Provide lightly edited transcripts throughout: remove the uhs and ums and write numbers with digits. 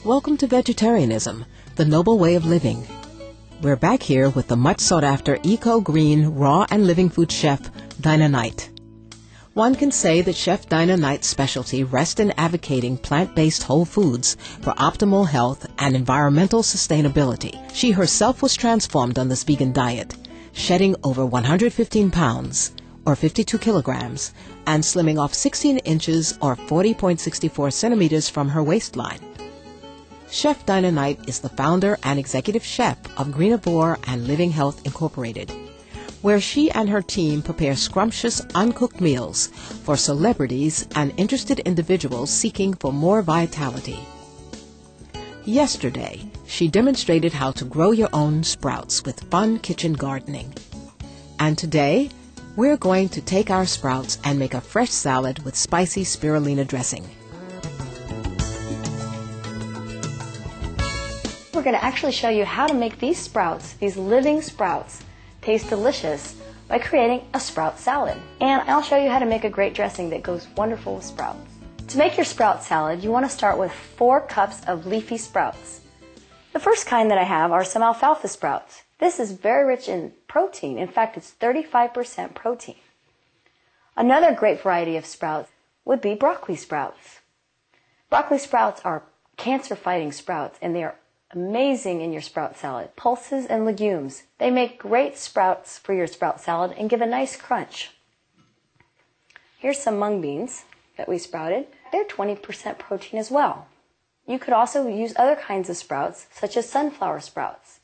Welcome to Vegetarianism, the noble way of living. We're back here with the much sought-after eco-green raw and living food chef, Dinah Knight. One can say that Chef Dinah Knight's specialty rests in advocating plant-based whole foods for optimal health and environmental sustainability. She herself was transformed on this vegan diet, shedding over 115 pounds, or 52 kilograms, and slimming off 16 inches, or 40.64 centimeters from her waistline. Chef Dinah Knight is the founder and executive chef of Greenivore and Living Health Incorporated, where she and her team prepare scrumptious, uncooked meals for celebrities and interested individuals seeking for more vitality. Yesterday, she demonstrated how to grow your own sprouts with fun kitchen gardening. And today, we're going to take our sprouts and make a fresh salad with spicy spirulina dressing. We're going to actually show you how to make these sprouts, these living sprouts, taste delicious by creating a sprout salad. And I'll show you how to make a great dressing that goes wonderful with sprouts. To make your sprout salad, you want to start with 4 cups of leafy sprouts. The first kind that I have are some alfalfa sprouts. This is very rich in protein. In fact, it's 35% protein. Another great variety of sprouts would be broccoli sprouts. Broccoli sprouts are cancer-fighting sprouts, and they are amazing in your sprout salad. Pulses and legumes. They make great sprouts for your sprout salad and give a nice crunch. Here's some mung beans that we sprouted. They're 20% protein as well. You could also use other kinds of sprouts, such as sunflower sprouts.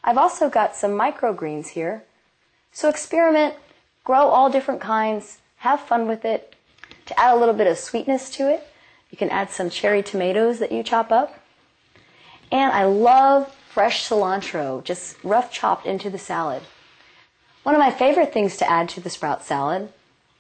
I've also got some microgreens here. So experiment, grow all different kinds, have fun with it. To add a little bit of sweetness to it, you can add some cherry tomatoes that you chop up. And I love fresh cilantro, just rough chopped into the salad. One of my favorite things to add to the sprout salad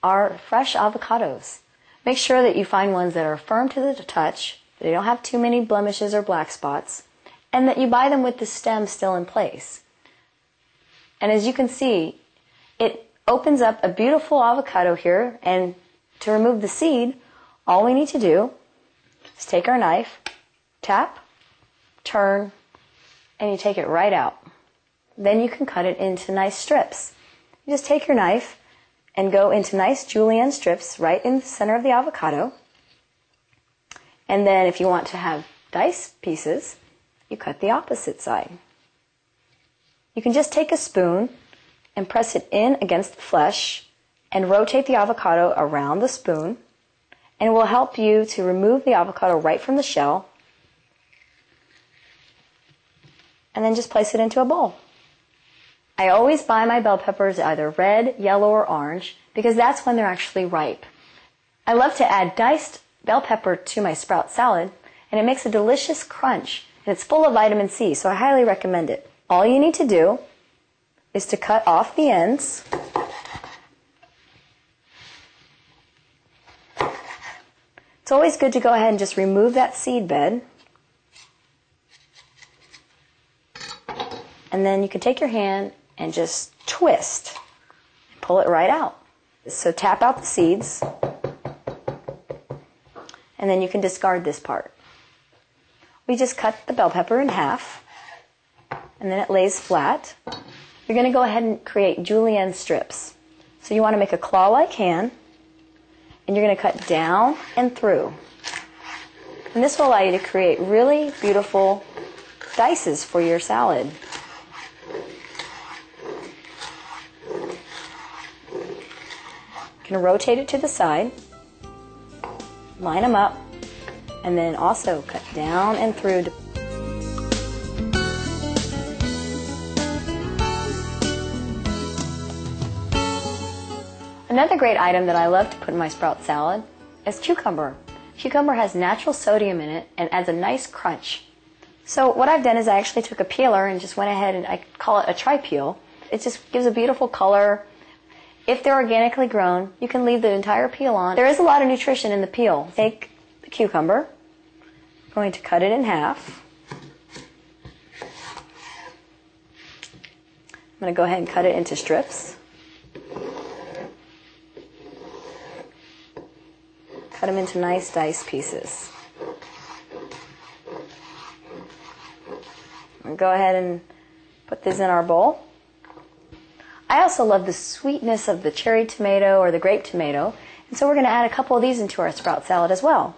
are fresh avocados. Make sure that you find ones that are firm to the touch, they don't have too many blemishes or black spots, and that you buy them with the stem still in place. And as you can see, it opens up a beautiful avocado here, and to remove the seed, all we need to do is take our knife, tap, turn, and you take it right out. Then you can cut it into nice strips. You just take your knife and go into nice julienne strips right in the center of the avocado. And then if you want to have diced pieces, you cut the opposite side. You can just take a spoon and press it in against the flesh and rotate the avocado around the spoon, and it will help you to remove the avocado right from the shell, and then just place it into a bowl. I always buy my bell peppers either red, yellow, or orange because that's when they're actually ripe. I love to add diced bell pepper to my sprout salad, and it makes a delicious crunch, and it's full of vitamin C, so I highly recommend it. All you need to do is to cut off the ends. It's always good to go ahead and just remove that seed bed. And then you can take your hand and just twist and pull it right out. So tap out the seeds, and then you can discard this part. We just cut the bell pepper in half, and then it lays flat. You're going to go ahead and create julienne strips. So you want to make a claw-like hand, and you're going to cut down and through. And this will allow you to create really beautiful dices for your salad. You can rotate it to the side, line them up, and then also cut down and through. Another great item that I love to put in my sprout salad is cucumber. Cucumber has natural sodium in it and adds a nice crunch. So what I've done is I actually took a peeler and just went ahead and I call it a tri-peel. It just gives a beautiful color. If they're organically grown, you can leave the entire peel on. There is a lot of nutrition in the peel. Take the cucumber, I'm going to cut it in half. I'm going to go ahead and cut it into strips. Cut them into nice dice pieces. Go ahead and put this in our bowl. I also love the sweetness of the cherry tomato or the grape tomato, and so we're going to add a couple of these into our sprout salad as well.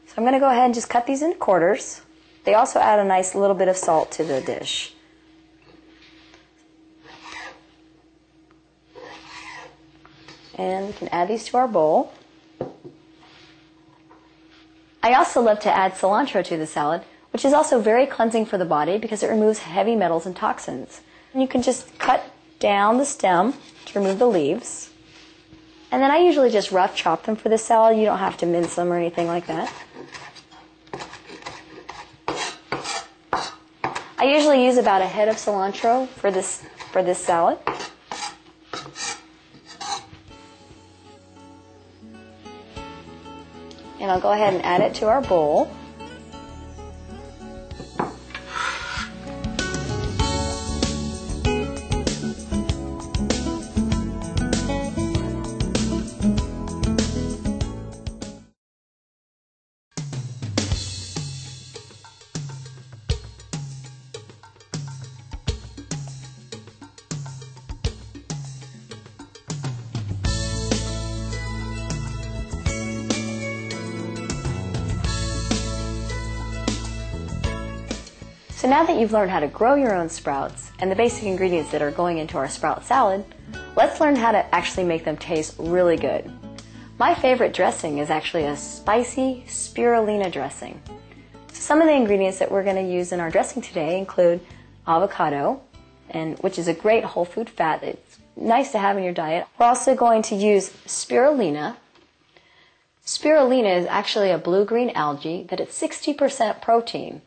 So I'm going to go ahead and just cut these into quarters. They also add a nice little bit of salt to the dish. And we can add these to our bowl. I also love to add cilantro to the salad, which is also very cleansing for the body because it removes heavy metals and toxins. And you can just cut down the stem to remove the leaves. And then I usually just rough chop them for this salad. You don't have to mince them or anything like that. I usually use about a head of cilantro for this salad. And I'll go ahead and add it to our bowl. So now that you've learned how to grow your own sprouts and the basic ingredients that are going into our sprout salad, let's learn how to actually make them taste really good. My favorite dressing is actually a spicy spirulina dressing. Some of the ingredients that we're going to use in our dressing today include avocado, which is a great whole food fat that's nice to have in your diet. We're also going to use spirulina. Spirulina is actually a blue-green algae that it's 60% protein.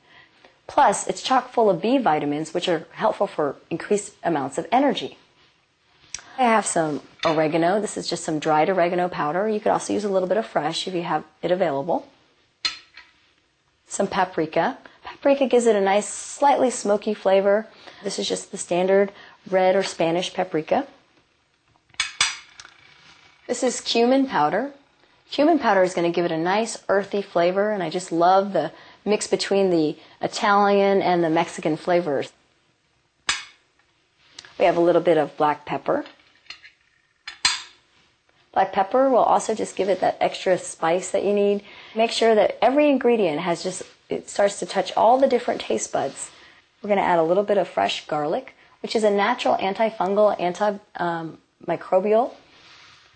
Plus, it's chock full of B vitamins, which are helpful for increased amounts of energy. I have some oregano. This is just some dried oregano powder. You could also use a little bit of fresh if you have it available. Some paprika. Paprika gives it a nice, slightly smoky flavor. This is just the standard red or Spanish paprika. This is cumin powder. Cumin powder is going to give it a nice earthy flavor, and I just love the mix between the Italian and the Mexican flavors. We have a little bit of black pepper. Black pepper will also just give it that extra spice that you need. Make sure that every ingredient it starts to touch all the different taste buds. We're going to add a little bit of fresh garlic, which is a natural antifungal, antimicrobial.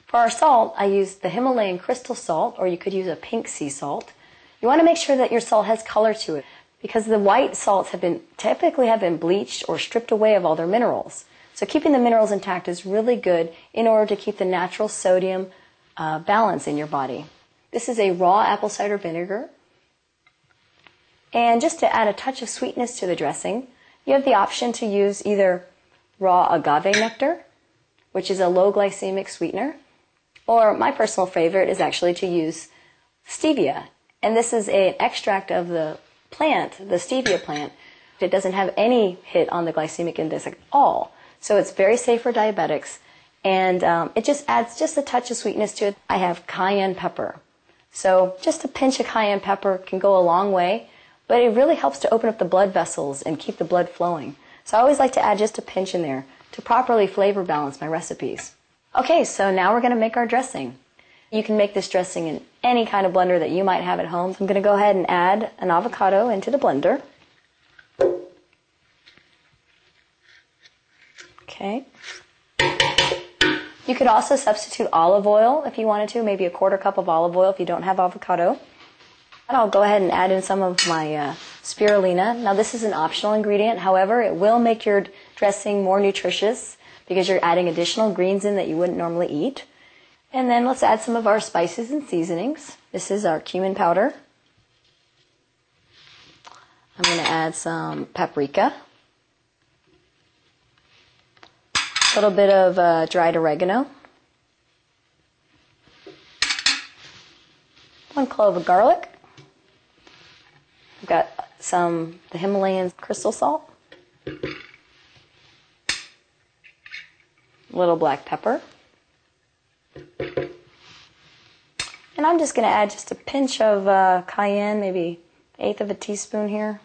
For our salt, I use the Himalayan crystal salt, or you could use a pink sea salt. You want to make sure that your salt has color to it because the white salts typically have been bleached or stripped away of all their minerals. So keeping the minerals intact is really good in order to keep the natural sodium balance in your body. This is a raw apple cider vinegar. And just to add a touch of sweetness to the dressing, you have the option to use either raw agave nectar, which is a low glycemic sweetener, or my personal favorite is actually to use stevia. And this is an extract of the plant, the stevia plant. It doesn't have any hit on the glycemic index at all. So it's very safe for diabetics. And it just adds just a touch of sweetness to it. I have cayenne pepper. So just a pinch of cayenne pepper can go a long way. But it really helps to open up the blood vessels and keep the blood flowing. So I always like to add just a pinch in there to properly flavor balance my recipes. Okay, so now we're going to make our dressing. You can make this dressing in any kind of blender that you might have at home. I'm going to go ahead and add an avocado into the blender. Okay. You could also substitute olive oil if you wanted to, maybe a quarter cup of olive oil if you don't have avocado. And I'll go ahead and add in some of my spirulina. Now this is an optional ingredient, however, it will make your dressing more nutritious because you're adding additional greens in that you wouldn't normally eat. And then let's add some of our spices and seasonings. This is our cumin powder. I'm going to add some paprika. A little bit of dried oregano. 1 clove of garlic. I've got the Himalayan crystal salt. A little black pepper. And I'm just going to add just a pinch of cayenne, maybe 1/8 of a teaspoon here.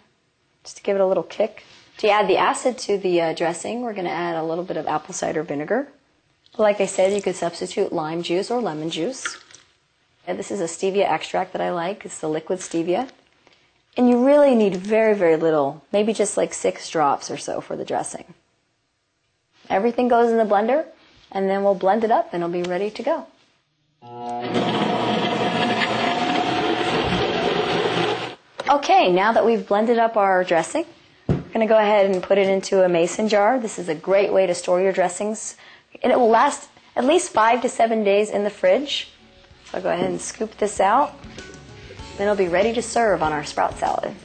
just to give it a little kick. To add the acid to the dressing, we're going to add a little bit of apple cider vinegar. Like I said, you could substitute lime juice or lemon juice. And this is a stevia extract that I like. It's the liquid stevia. And you really need very, very little, maybe just like 6 drops or so for the dressing. Everything goes in the blender, and then we'll blend it up and it'll be ready to go. Okay, now that we've blended up our dressing, we're going to go ahead and put it into a mason jar. This is a great way to store your dressings, and it will last at least 5 to 7 days in the fridge. So I'll go ahead and scoop this out. Then it'll be ready to serve on our sprout salad.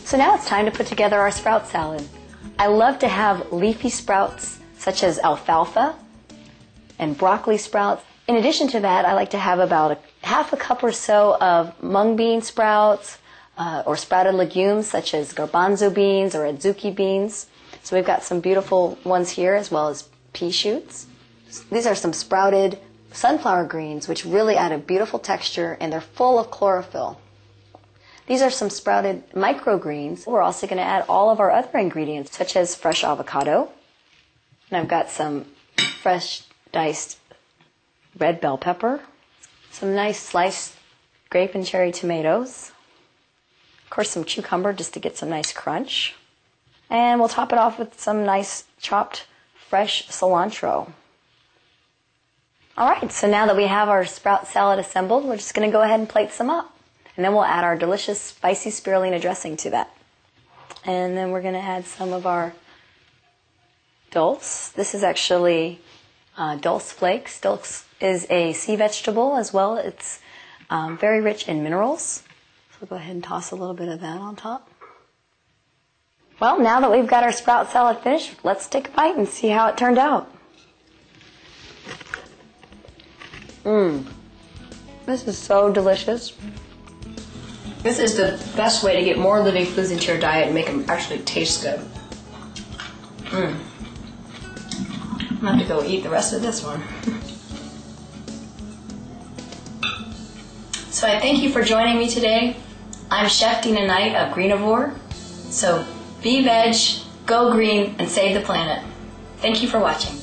So now it's time to put together our sprout salad. I love to have leafy sprouts such as alfalfa and broccoli sprouts. In addition to that, I like to have about half a cup or so of mung bean sprouts or sprouted legumes such as garbanzo beans or adzuki beans. So we've got some beautiful ones here as well as pea shoots. These are some sprouted sunflower greens which really add a beautiful texture, and they're full of chlorophyll. These are some sprouted microgreens. We're also going to add all of our other ingredients such as fresh avocado. And I've got some fresh diced red bell pepper, some nice sliced grape and cherry tomatoes, of course some cucumber just to get some nice crunch, and we'll top it off with some nice chopped fresh cilantro. Alright, so now that we have our sprout salad assembled, we're just going to go ahead and plate some up. And then we'll add our delicious spicy spirulina dressing to that. And then we're going to add some of our dulse. This is actually dulse flakes. Dulse is a sea vegetable as well. It's very rich in minerals. So we'll go ahead and toss a little bit of that on top. Well, now that we've got our sprout salad finished, let's take a bite and see how it turned out. This is so delicious. This is the best way to get more living foods into your diet and make them actually taste good. I'm going to have to go eat the rest of this one. So I thank you for joining me today. I'm Chef Dina Knight of Greenivore. So be veg, go green, and save the planet. Thank you for watching.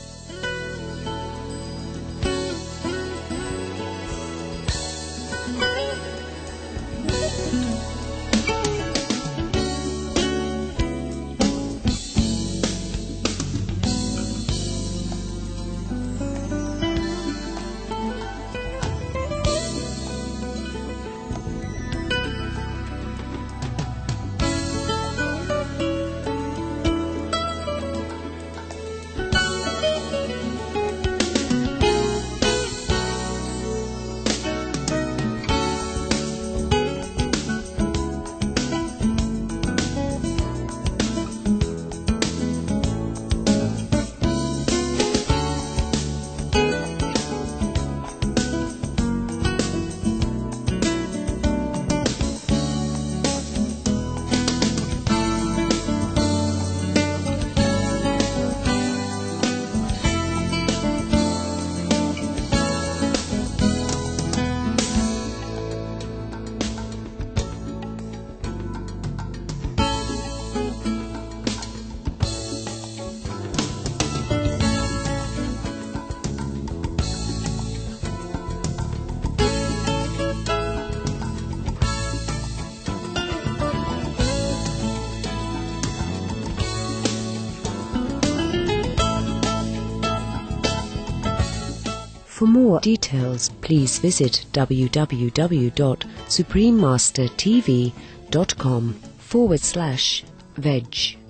For more details, please visit www.suprememastertv.com/veg.